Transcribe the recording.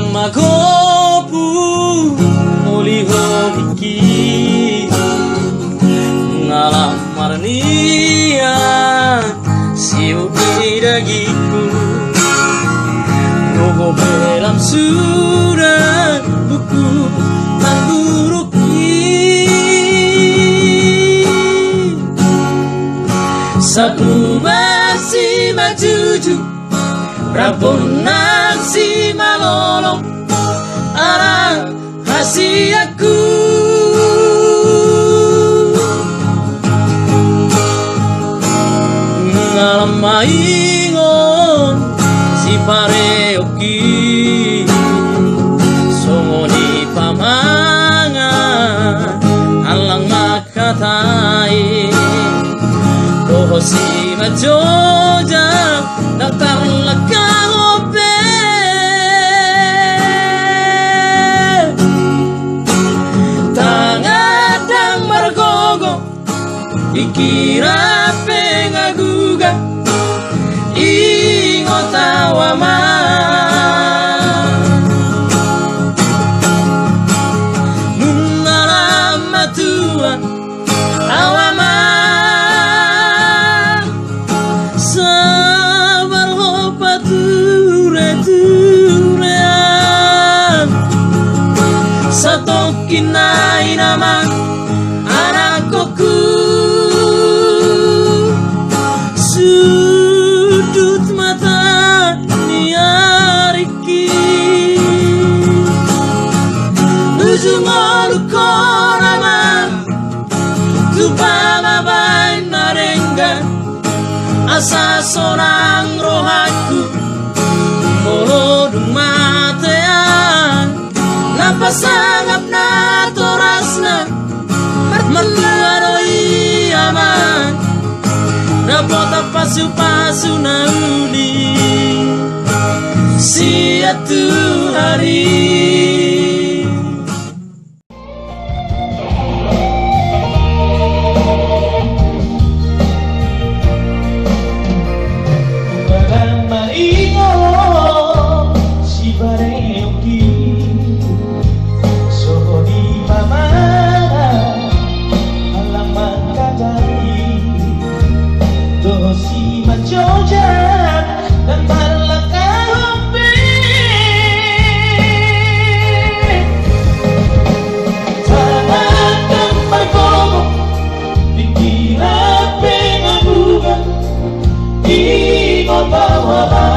magopu holi-holi ki ngalamar nia siu dagiku nogo dalam surat buku tangguruki sabu masih majuju Rabonan si malolo arang hasiaku ngalam maingon si pareoki songoni pamangan alang makatai doho si majoja daftar lekahope tangadang margogo ikira pengaguga ingotawama nungalamatua awama Satokinai nama anakku sudut mata niariki ujung korama tupama bain narenga asa seorang rohaku molodung matean napasangap na torasna mertuaroi aman napota pasu-pasu na uli siatu hari Bawa